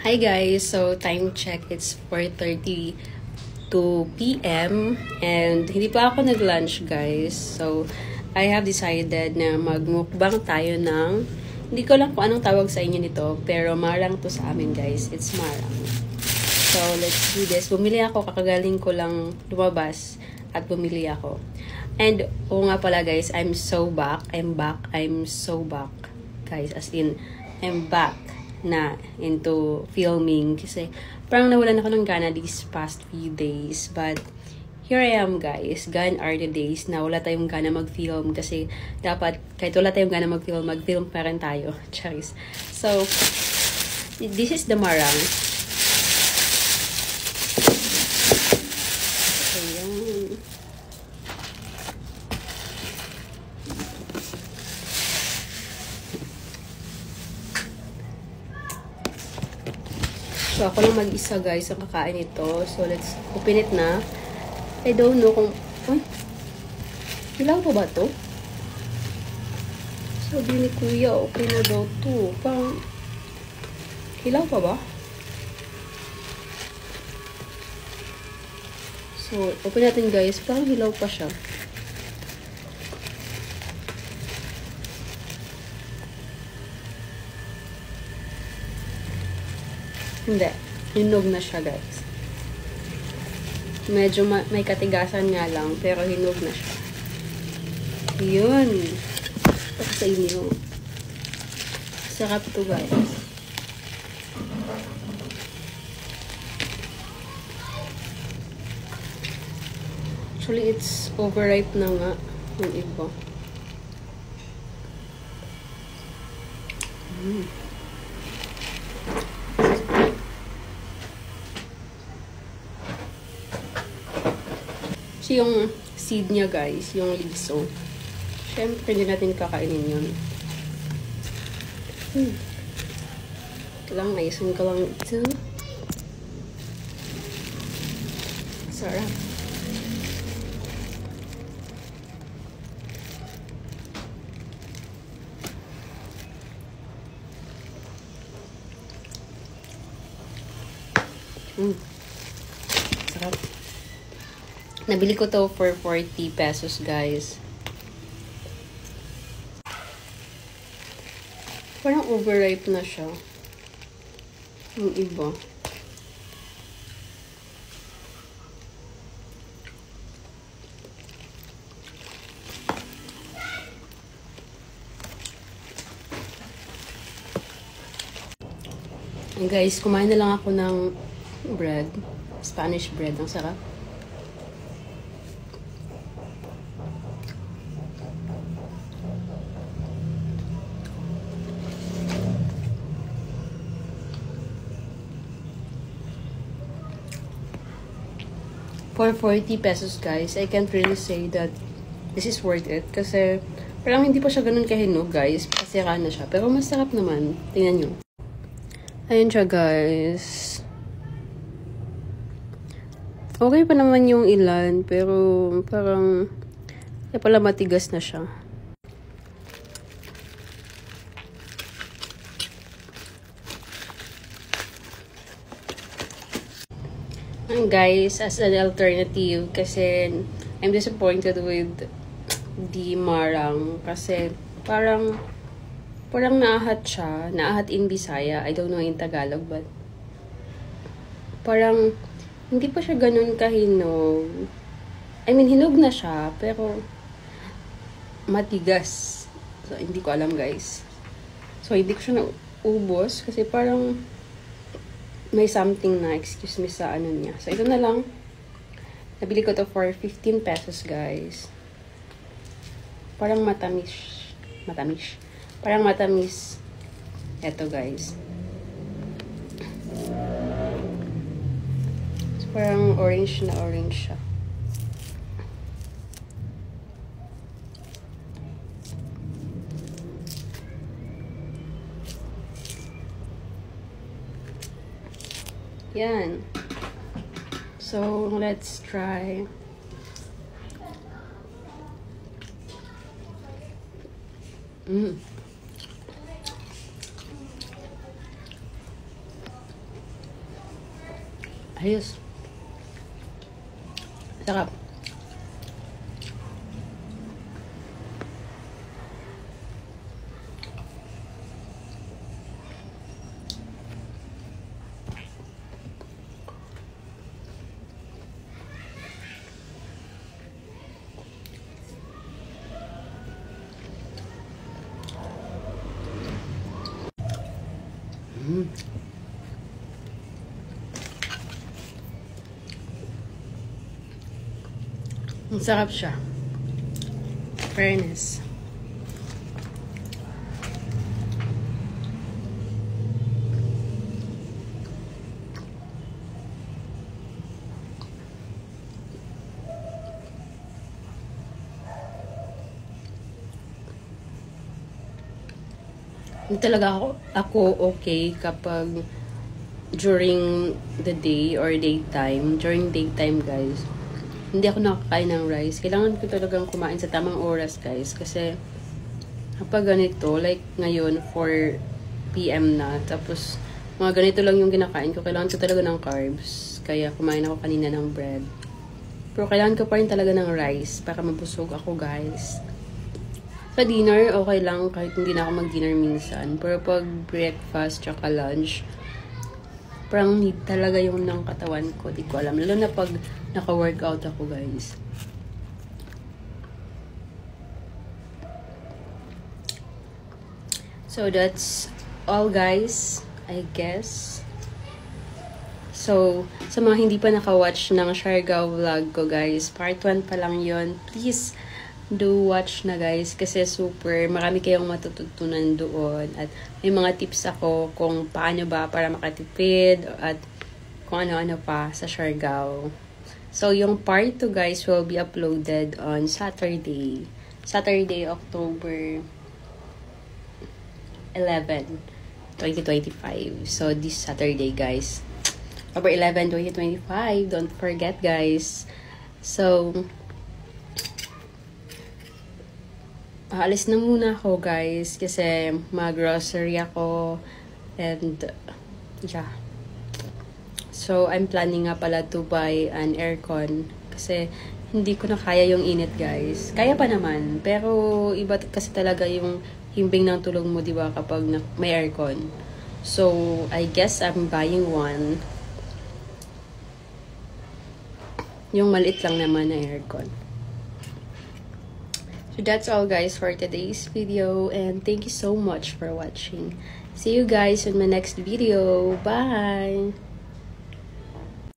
Hi guys, so time check, it's 4:32 p.m. and hindi pa ako nag-lunch guys. So, I have decided na magmukbang tayo ng, hindi ko lang kung anong tawag sa inyo nito, pero marang to sa amin guys. It's marang. So, let's do this. Bumili ako, kakagaling ko lang lumabas at bumili ako. And, nga pala guys, I'm so back. I'm so back. Guys, as in, I'm back na into filming kasi parang nawalan ako ng gana these past few days, but here I am guys. Gone are the days na wala tayong gana mag-film kasi dapat kahit wala tayong gana mag-film pa rin tayo. Charis. So this is the marang. Ayan. So, ako lang mag-isa guys ang kakain ito. So, let's open it na. I don't know kung... Uy! Hilaw pa ba to? Sabi ni Kuya, okay na daw to. Parang... Hilaw pa ba? So, open natin guys. Parang hilaw pa siya. Hindi. Hinog na siya, guys. Medyo may katigasan nga lang, pero hinog na siya. Yun. Ito sa inyo. Sarap to, guys. Actually, it's overripe na nga yung iba. So, yung seed niya guys, yung liso, syempre hindi natin kakainin yun. Ito lang, ayusin ko lang ito. Sarap. Sarap. Nabili ko to for 40 pesos, guys. Parang overripe na siya. Yung iba. And guys, kumain na lang ako ng bread. Spanish bread. Ang sarap. For 40 pesos guys, I can't really say that this is worth it kasi parang hindi pa siya ganun kahinog guys, pasira na siya, pero masarap naman. Tingnan nyo. Ayun siya guys. Okay pa naman yung ilan, pero parang pala matigas na siya. Guys, as an alternative, kasi I'm disappointed with the marang kasi parang naahat siya, naahat in Bisaya, I don't know in Tagalog, but parang hindi pa siya ganun kahinog. I mean, hinog na siya, pero matigas. So, hindi ko alam guys. So, hindi ko siya naubos kasi parang may something na, excuse me, sa ano niya. So, ito na lang. Nabili ko to for 15 pesos, guys. Parang matamis. Parang matamis. Ito, guys. So, parang orange na orange siya. Yan. So, let's try. Ayos. Sarap. Ang sarap siya. Fairness. Hindi talaga ako okay kapag during the day or daytime. During daytime, guys, hindi ako nakakain ng rice. Kailangan ko talagang kumain sa tamang oras, guys. Kasi kapag ganito, like ngayon, 4 PM na, tapos mga ganito lang yung kinakain ko, kailangan ko talaga ng carbs. Kaya kumain ako kanina ng bread. Pero kailangan ko pa rin talaga ng rice para mabusog ako, guys. Sa dinner, okay lang kahit hindi na ako mag-dinner minsan. Pero pag breakfast tsaka lunch, parang need talaga yung ng katawan ko. Di ko alam. Lalo na pag naka-workout ako, guys. So, that's all, guys. I guess. So, sa mga hindi pa naka-watch ng Siargao vlog ko, guys, part 1 pa lang yon. Please, do watch na, guys, kasi super marami kayong matututunan doon at may mga tips ako kung paano ba para makatipid at kung ano-ano pa sa Siargao. So, yung part 2, guys, will be uploaded on Saturday, October 11, 2025. So, this Saturday, guys, October 11, 2025. Don't forget, guys. So, aalis na muna ako, guys, kasi mag-grocery ako and yeah. So, I'm planning nga pala to buy an aircon kasi hindi ko na kaya yung init, guys. Kaya pa naman, pero iba kasi talaga yung himbing ng tulog mo, di ba, kapag may aircon. So, I guess I'm buying one. Yung maliit lang naman na aircon. So that's all, guys, for today's video, and thank you so much for watching. See you guys in my next video. Bye!